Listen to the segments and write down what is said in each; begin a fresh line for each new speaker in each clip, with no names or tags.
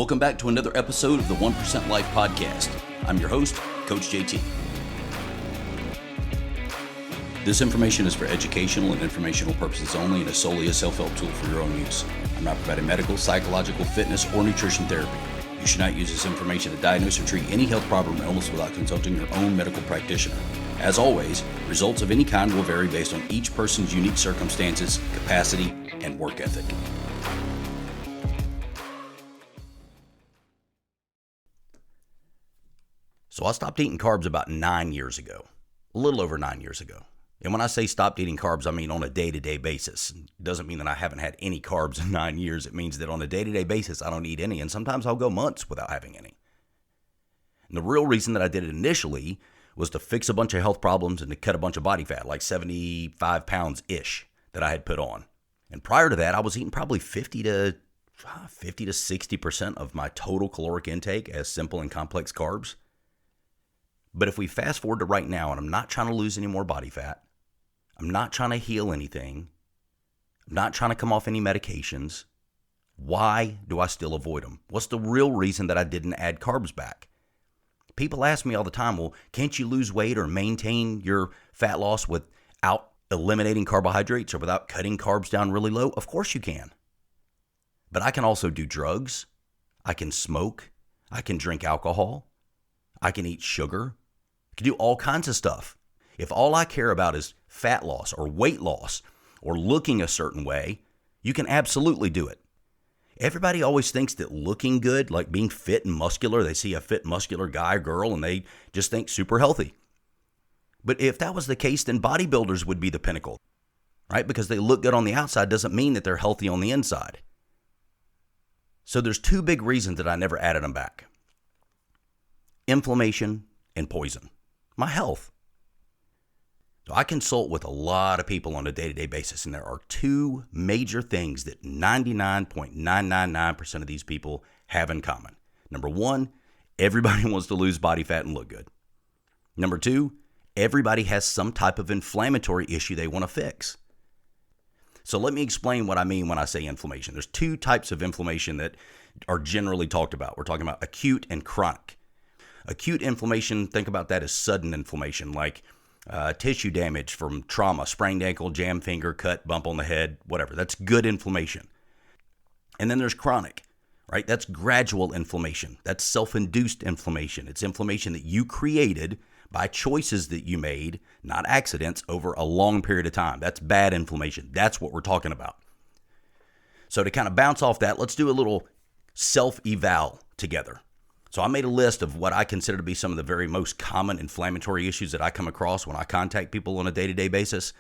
Welcome back to another episode of the 1% Life Podcast. I'm your host, Coach JT. This information is for educational and informational purposes only and is solely a self-help tool for your own use. I'm not providing medical, psychological, fitness, or nutrition therapy. You should not use this information to diagnose or treat any health problem or illness without consulting your own medical practitioner. As always, results of any kind will vary based on each person's unique circumstances, capacity, and work ethic. So I stopped eating carbs about 9 years ago, a little over 9 years ago. And when I say stopped eating carbs, I mean on a day-to-day basis. It doesn't mean that I haven't had any carbs in 9 years. It means that on a day-to-day basis, I don't eat any. And sometimes I'll go months without having any. And the real reason that I did it initially was to fix a bunch of health problems and to cut a bunch of body fat, like 75 pounds-ish that I had put on. And prior to that, I was eating probably 50 to 60% of my total caloric intake as simple and complex carbs. But if we fast forward to right now, and I'm not trying to lose any more body fat, I'm not trying to heal anything, I'm not trying to come off any medications, why do I still avoid them? What's the real reason that I didn't add carbs back? People ask me all the time, well, can't you lose weight or maintain your fat loss without eliminating carbohydrates or without cutting carbs down really low? Of course you can. But I can also do drugs, I can smoke, I can drink alcohol, I can eat sugar, I can do all kinds of stuff. If all I care about is fat loss or weight loss or looking a certain way, you can absolutely do it. Everybody always thinks that looking good, like being fit and muscular, they see a fit, muscular guy or girl and they just think super healthy. But if that was the case, then bodybuilders would be the pinnacle, right? Because they look good on the outside doesn't mean that they're healthy on the inside. So there's two big reasons that I never added them back. Inflammation and poison. My health. So I consult with a lot of people on a day-to-day basis, and there are two major things that 99.999% of these people have in common. Number one, everybody wants to lose body fat and look good. Number two, everybody has some type of inflammatory issue they want to fix. So let me explain what I mean when I say inflammation. There's two types of inflammation that are generally talked about. We're talking about acute and chronic. Acute inflammation, think about that as sudden inflammation, like tissue damage from trauma, sprained ankle, jammed finger, cut, bump on the head, whatever. That's good inflammation. And then there's chronic, right? That's gradual inflammation. That's self-induced inflammation. It's inflammation that you created by choices that you made, not accidents, over a long period of time. That's bad inflammation. That's what we're talking about. So to kind of bounce off that, let's do a little self-eval together. So I made a list of what I consider to be some of the very most common inflammatory issues that I come across when I contact people on a day-to-day basis.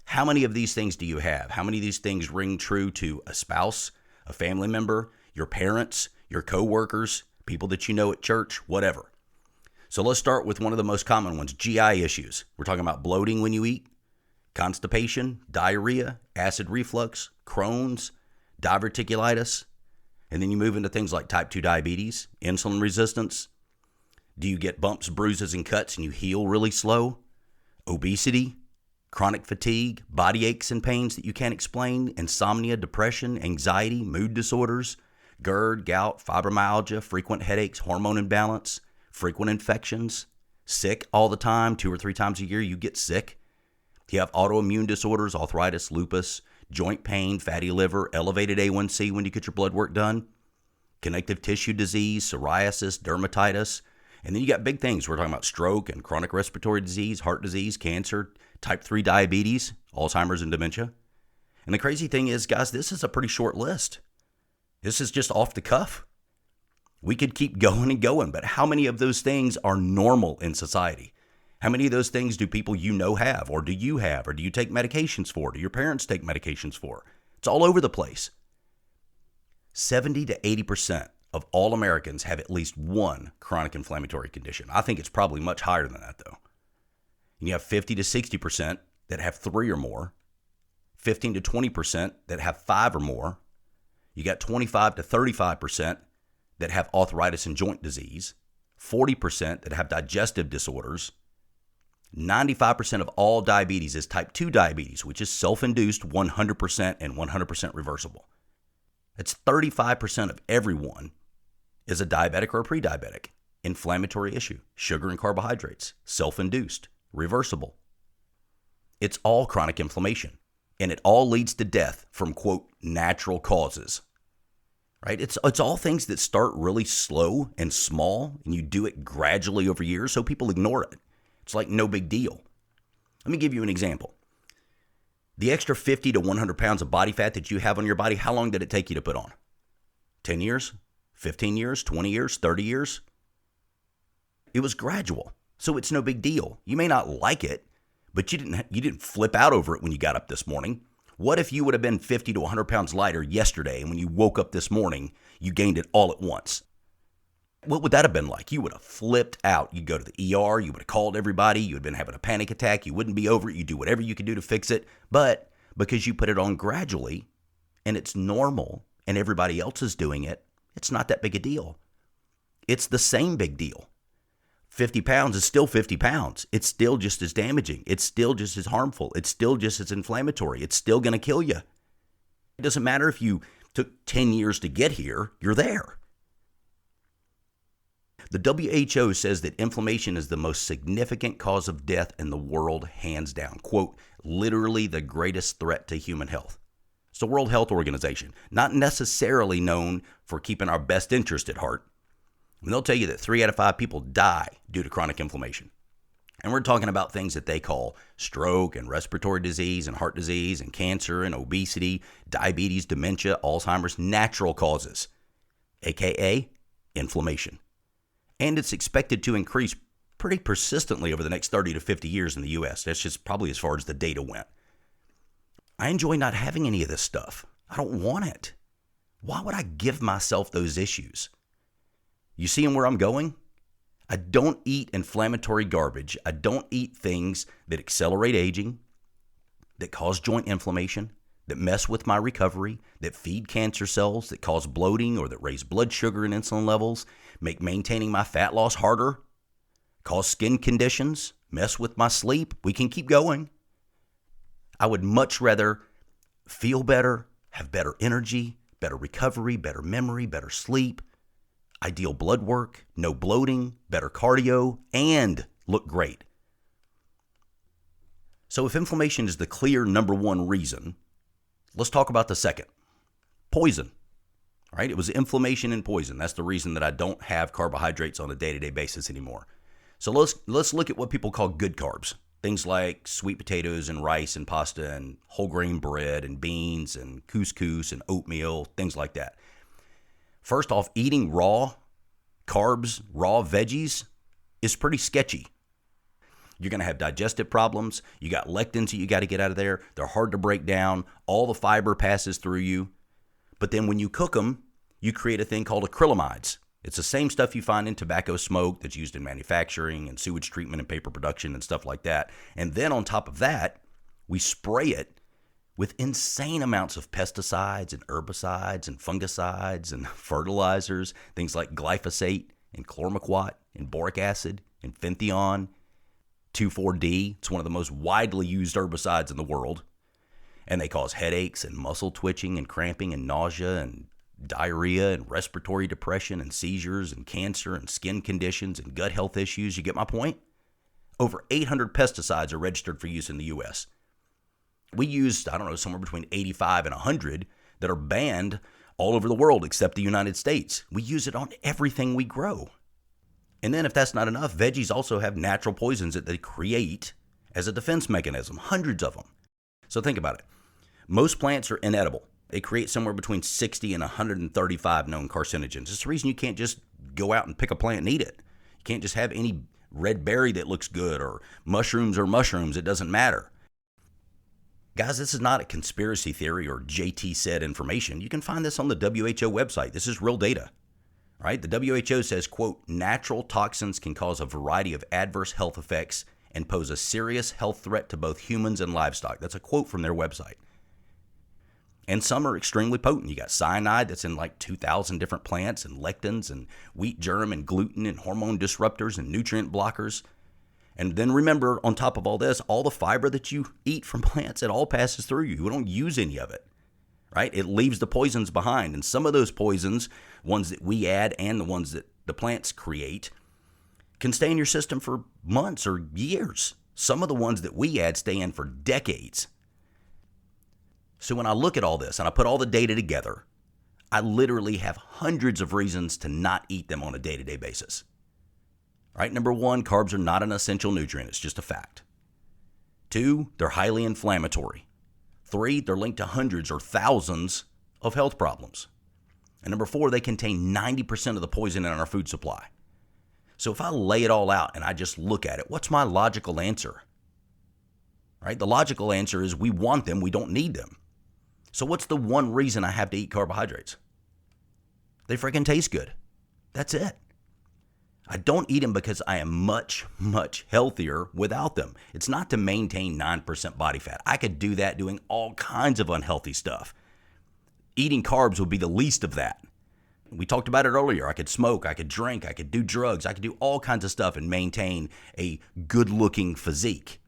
How many of these things do you have? How many of these things ring true to a spouse, a family member, your parents, your coworkers, people that you know at church, whatever? So let's start with one of the most common ones, GI issues. We're talking about bloating when you eat, constipation, diarrhea, acid reflux, Crohn's, diverticulitis. And then you move into things like type 2 diabetes, insulin resistance. Do you get bumps, bruises, and cuts and you heal really slow? Obesity, chronic fatigue, body aches and pains that you can't explain, insomnia, depression, anxiety, mood disorders, GERD, gout, fibromyalgia, frequent headaches, hormone imbalance, frequent infections, sick all the time, 2 or 3 times a year you get sick. You have autoimmune disorders, arthritis, lupus, joint pain, fatty liver, elevated A1C when you get your blood work done, connective tissue disease, psoriasis, dermatitis. And then you got big things. We're talking about stroke and chronic respiratory disease, heart disease, cancer, type 3 diabetes, Alzheimer's and dementia. And the crazy thing is, guys, this is a pretty short list. This is just off the cuff. We could keep going and going, but how many of those things are normal in society? How many of those things do people you know have, or do you have, or do you take medications for? Do your parents take medications for? It's all over the place. 70 to 80% of all Americans have at least one chronic inflammatory condition. I think it's probably much higher than that, though. And you have 50 to 60% that have 3 or more, 15 to 20% that have 5 or more. You got 25 to 35% that have arthritis and joint disease, 40% that have digestive disorders. 95% of all diabetes is type 2 diabetes, which is self-induced 100% and 100% reversible. That's 35% of everyone is a diabetic or a pre-diabetic, inflammatory issue, sugar and carbohydrates, self-induced, reversible. It's all chronic inflammation, and it all leads to death from, quote, natural causes, right? It's all things that start really slow and small, and you do it gradually over years, so people ignore it. It's like no big deal. Let me give you an example. The extra 50 to 100 pounds of body fat that you have on your body, how long did it take you to put on? 10 years? 15 years? 20 years? 30 years? It was gradual, so it's no big deal. You may not like it, but you didn't flip out over it when you got up this morning. What if you would have been 50 to 100 pounds lighter yesterday, and when you woke up this morning, you gained it all at once? What would that have been like? You would have flipped out. You'd go to the ER. You would have called everybody. You would have been having a panic attack. You wouldn't be over it. You'd do whatever you could do to fix it. But because you put it on gradually and it's normal and everybody else is doing it, it's not that big a deal. It's the same big deal. 50 pounds is still 50 pounds. It's still just as damaging. It's still just as harmful. It's still just as inflammatory. It's still going to kill you. It doesn't matter if you took 10 years to get here. You're there. The WHO says that inflammation is the most significant cause of death in the world, hands down. Quote, literally the greatest threat to human health. It's the World Health Organization, not necessarily known for keeping our best interest at heart. And they'll tell you that 3 out of 5 people die due to chronic inflammation. And we're talking about things that they call stroke and respiratory disease and heart disease and cancer and obesity, diabetes, dementia, Alzheimer's, natural causes, aka inflammation. And it's expected to increase pretty persistently over the next 30 to 50 years in the U.S. That's just probably as far as the data went. I enjoy not having any of this stuff. I don't want it. Why would I give myself those issues? You seeing where I'm going? I don't eat inflammatory garbage. I don't eat things that accelerate aging, that cause joint inflammation, that mess with my recovery, that feed cancer cells, that cause bloating or that raise blood sugar and insulin levels, make maintaining my fat loss harder, cause skin conditions, mess with my sleep. We can keep going. I would much rather feel better, have better energy, better recovery, better memory, better sleep, ideal blood work, no bloating, better cardio, and look great. So if inflammation is the clear number one reason, let's talk about the second. Poison. All right, it was inflammation and poison. That's the reason that I don't have carbohydrates on a day-to-day basis anymore. So let's look at what people call good carbs. Things like sweet potatoes and rice and pasta and whole grain bread and beans and couscous and oatmeal, things like that. First off, eating raw carbs, raw veggies is pretty sketchy. You're going to have digestive problems. You got lectins that you got to get out of there. They're hard to break down. All the fiber passes through you. But then when you cook them, you create a thing called acrylamides. It's the same stuff you find in tobacco smoke that's used in manufacturing and sewage treatment and paper production and stuff like that. And then on top of that, we spray it with insane amounts of pesticides and herbicides and fungicides and fertilizers, things like glyphosate and chlormequat and boric acid and fenthion, 2,4-D. It's one of the most widely used herbicides in the world. And they cause headaches and muscle twitching and cramping and nausea and diarrhea and respiratory depression and seizures and cancer and skin conditions and gut health issues. You get my point? Over 800 pesticides are registered for use in the U.S. We use, somewhere between 85 and 100 that are banned all over the world except the United States. We use it on everything we grow. And then if that's not enough, veggies also have natural poisons that they create as a defense mechanism, hundreds of them. So think about it. Most plants are inedible. They create somewhere between 60 and 135 known carcinogens. It's the reason you can't just go out and pick a plant and eat it. You can't just have any red berry that looks good or mushrooms. It doesn't matter. Guys, this is not a conspiracy theory or JT said information. You can find this on the WHO website. This is real data. Right? The WHO says, quote, natural toxins can cause a variety of adverse health effects and pose a serious health threat to both humans and livestock. That's a quote from their website. And some are extremely potent. You got cyanide that's in like 2,000 different plants and lectins and wheat germ and gluten and hormone disruptors and nutrient blockers. And then remember, on top of all this, all the fiber that you eat from plants, it all passes through you. You don't use any of it. right? It leaves the poisons behind. And some of those poisons, ones that we add and the ones that the plants create, can stay in your system for months or years. Some of the ones that we add stay in for decades. So when I look at all this and I put all the data together, I literally have hundreds of reasons to not eat them on a day-to-day basis. Right? Number one, carbs are not an essential nutrient. It's just a fact. 2, they're highly inflammatory. 3, they're linked to hundreds or thousands of health problems. And number 4, they contain 90% of the poison in our food supply. So if I lay it all out and I just look at it, what's my logical answer? Right? The logical answer is we want them, we don't need them. So what's the one reason I have to eat carbohydrates? They freaking taste good. That's it. I don't eat them because I am much, much healthier without them. It's not to maintain 9% body fat. I could do that doing all kinds of unhealthy stuff. Eating carbs would be the least of that. We talked about it earlier. I could smoke, I could drink, I could do drugs, I could do all kinds of stuff and maintain a good-looking physique.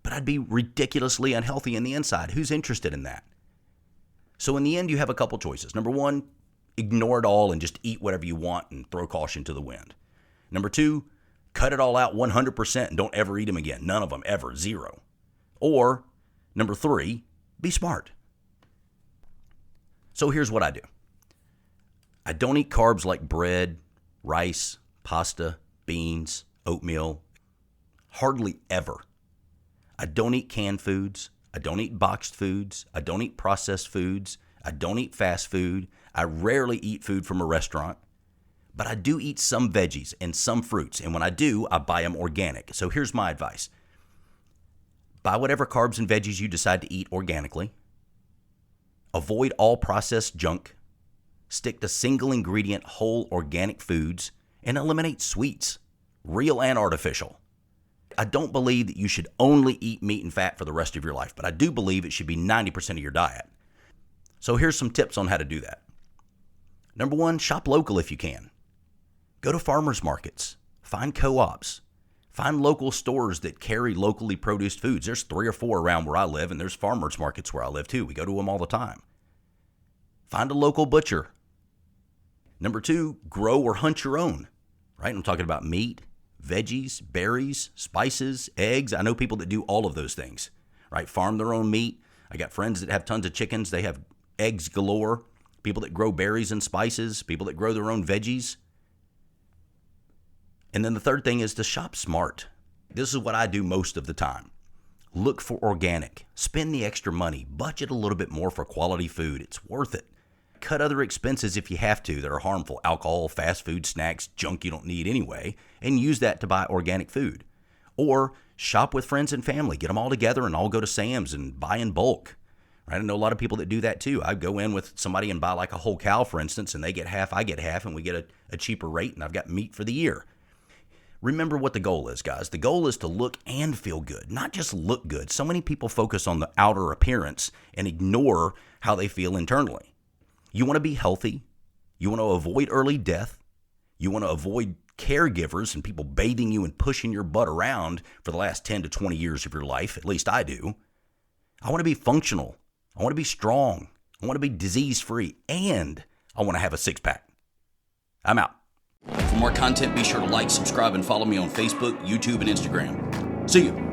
But I'd be ridiculously unhealthy in the inside. Who's interested in that? So in the end, you have a couple choices. Number 1, ignore it all and just eat whatever you want and throw caution to the wind. Number 2, cut it all out 100% and don't ever eat them again. None of them, ever, 0. Or, number 3, be smart. So here's what I do. I don't eat carbs like bread, rice, pasta, beans, oatmeal. Hardly ever. I don't eat canned foods. I don't eat boxed foods. I don't eat processed foods. I don't eat fast food. I rarely eat food from a restaurant. But I do eat some veggies and some fruits. And when I do, I buy them organic. So here's my advice. Buy whatever carbs and veggies you decide to eat organically. Avoid all processed junk. Stick to single ingredient whole organic foods. And eliminate sweets, real and artificial. I don't believe that you should only eat meat and fat for the rest of your life, but I do believe it should be 90% of your diet. So here's some tips on how to do that. Number 1, shop local if you can. Go to farmers markets. Find co-ops. Find local stores that carry locally produced foods. There's 3 or 4 around where I live, and there's farmers markets where I live too. We go to them all the time. Find a local butcher. Number 2, grow or hunt your own. Right? I'm talking about meat, veggies, berries, spices, eggs. I know people that do all of those things, right? Farm their own meat. I got friends that have tons of chickens. They have eggs galore. People that grow berries and spices. People that grow their own veggies. And then the third thing is to shop smart. This is what I do most of the time. Look for organic. Spend the extra money. Budget a little bit more for quality food. It's worth it. Cut other expenses if you have to that are harmful. Alcohol, fast food, snacks, junk you don't need anyway, and use that to buy organic food. Or shop with friends and family. Get them all together and all go to Sam's and buy in bulk. Right? I know a lot of people that do that too. I go in with somebody and buy like a whole cow, for instance, and they get half, I get half, and we get a cheaper rate, and I've got meat for the year. Remember what the goal is, guys. The goal is to look and feel good, not just look good. So many people focus on the outer appearance and ignore how they feel internally. You want to be healthy. You want to avoid early death. You want to avoid caregivers and people bathing you and pushing your butt around for the last 10 to 20 years of your life. At least I do. I want to be functional. I want to be strong. I want to be disease-free. And I want to have a six-pack. I'm out. For more content, be sure to like, subscribe, and follow me on Facebook, YouTube, and Instagram. See you.